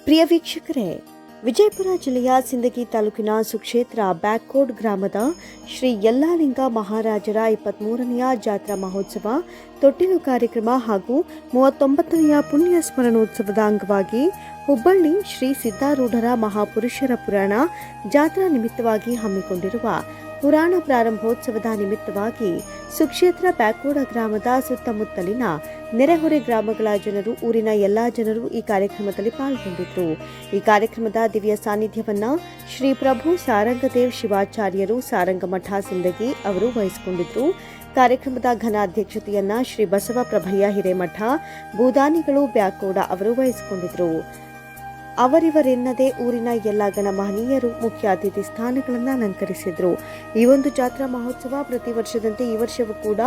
ಪ್ರಿಯ ವೀಕ್ಷಕರೇ, ವಿಜಯಪುರ ಜಿಲ್ಲೆಯ ಸಿಂದಗಿ ತಾಲೂಕಿನ ಸುಕ್ಷೇತ್ರ ಬ್ಯಾಕ್ಕೋಡ್ ಗ್ರಾಮದ ಶ್ರೀ ಯಲ್ಲಾಲಿಂಗ ಮಹಾರಾಜರ 23ನೇ ಜಾತ್ರಾ ಮಹೋತ್ಸವ ತೊಟ್ಟಿಲು ಕಾರ್ಯಕ್ರಮ ಹಾಗೂ 39ನೇ ಪುಣ್ಯ ಸ್ಮರಣೋತ್ಸವದ ಅಂಗವಾಗಿ ಹುಬ್ಬಳ್ಳಿ ಶ್ರೀ ಸಿದ್ದಾರೂಢರ ಮಹಾಪುರುಷರ ಪುರಾಣ ಜಾತ್ರಾ ನಿಮಿತ್ತವಾಗಿ ಹಮ್ಮಿಕೊಂಡಿರುವ ಪುರಾಣ ಪ್ರಾರಂಭೋತ್ಸವದ ನಿಮಿತ್ತವಾಗಿ ಸುಕ್ಷೇತ್ರ ಬ್ಯಾಕ್ಕೋಡ ಗ್ರಾಮದ ಸುತ್ತಮುತ್ತಲಿನ ನೆರೆಹೊರೆ ಗ್ರಾಮಗಳ ಜನರು, ಊರಿನ ಎಲ್ಲಾ ಜನರು ಈ ಕಾರ್ಯಕ್ರಮದಲ್ಲಿ ಪಾಲ್ಗೊಂಡಿದ್ದರು. ಈ ಕಾರ್ಯಕ್ರಮದ ದಿವ್ಯ ಸಾನ್ನಿಧ್ಯವನ್ನ ಶ್ರೀ ಪ್ರಭು ಸಾರಂಗದೇವ್ ಶಿವಾಚಾರ್ಯರು ಸಾರಂಗಮಠ ಸಿಂದಗಿ ಅವರು ವಹಿಸಿಕೊಂಡಿದ್ದರು. ಕಾರ್ಯಕ್ರಮದ ಘನ ಅಧ್ಯಕ್ಷತೆಯನ್ನ ಶ್ರೀ ಬಸವ ಪ್ರಭಯ್ಯ ಹಿರೇಮಠ ಭೂದಾನಿಗಳು ಬ್ಯಾಕ್ಕೋಡ ಅವರು ವಹಿಸಿಕೊಂಡಿದ್ದರು. ಅವರಿವರೆನ್ನದೇ ಊರಿನ ಎಲ್ಲ ಗಣಮಹನೀಯರು ಮುಖ್ಯ ಅತಿಥಿ ಸ್ಥಾನಗಳನ್ನು ಅಲಂಕರಿಸಿದರು. ಈ ಒಂದು ಜಾತ್ರಾ ಮಹೋತ್ಸವ ಪ್ರತಿ ವರ್ಷದಂತೆ ಈ ವರ್ಷವೂ ಕೂಡ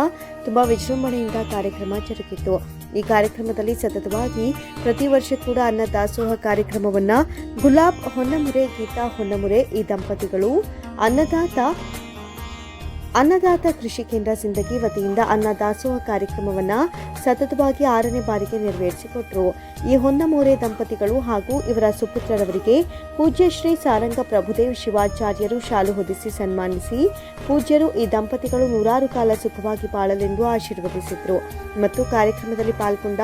ತುಂಬಾ ವಿಜೃಂಭಣೆಯಿಂದ ಕಾರ್ಯಕ್ರಮ ಜರುಗಿತು. ಈ ಕಾರ್ಯಕ್ರಮದಲ್ಲಿ ಸತತವಾಗಿ ಪ್ರತಿ ವರ್ಷ ಕೂಡ ಅನ್ನದಾಸೋಹ ಕಾರ್ಯಕ್ರಮವನ್ನ ಗುಲಾಬ್ ಹೊನ್ನಮುರೆ, ಗೀತಾ ಹೊನ್ನಮುರೆ ಈ ದಂಪತಿಗಳು ಅನ್ನದಾತ ಕೃಷಿ ಕೇಂದ್ರ ಸಿಂದಗಿ ವತಿಯಿಂದ ಅನ್ನದಾಸೋಹ ಕಾರ್ಯಕ್ರಮವನ್ನು ಸತತವಾಗಿ 6ನೇ ಬಾರಿಗೆ ನೆರವೇರಿಸಿಕೊಟ್ಟರು. ಈ ಹೊನ್ನಮೋರೆ ದಂಪತಿಗಳು ಹಾಗೂ ಇವರ ಸುಪುತ್ರರವರಿಗೆ ಪೂಜ್ಯ ಶ್ರೀ ಸಾರಂಗ ಪ್ರಭುದೇವ್ ಶಿವಾಚಾರ್ಯರು ಶಾಲು ಹೊದಿಸಿ ಸನ್ಮಾನಿಸಿ, ಪೂಜ್ಯರು ಈ ದಂಪತಿಗಳು 100 ಕಾಲ ಸುಖವಾಗಿ ಬಾಳಲೆಂದು ಆಶೀರ್ವದಿಸಿದರು. ಮತ್ತು ಕಾರ್ಯಕ್ರಮದಲ್ಲಿ ಪಾಲ್ಗೊಂಡ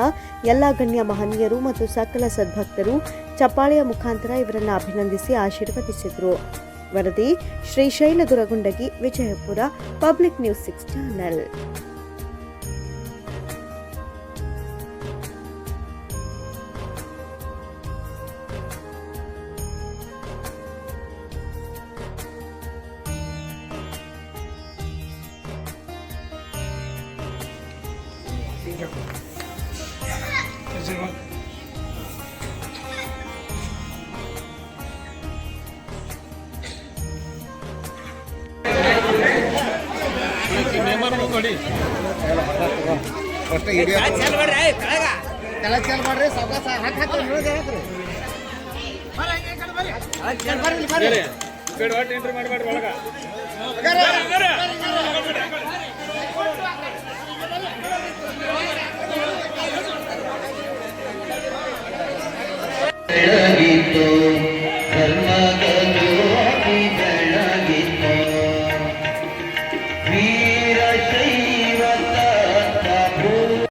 ಎಲ್ಲ ಗಣ್ಯ ಮಹನೀಯರು ಮತ್ತು ಸಕಲ ಸದ್ಭಕ್ತರು ಚಪ್ಪಾಳೆಯ ಮುಖಾಂತರ ಇವರನ್ನು ಅಭಿನಂದಿಸಿ ಆಶೀರ್ವದಿಸಿದರು. ವರದಿ Srishaila Guragundagi, Vijayapura, public news 6 channel. ಬೆಳಗಿತು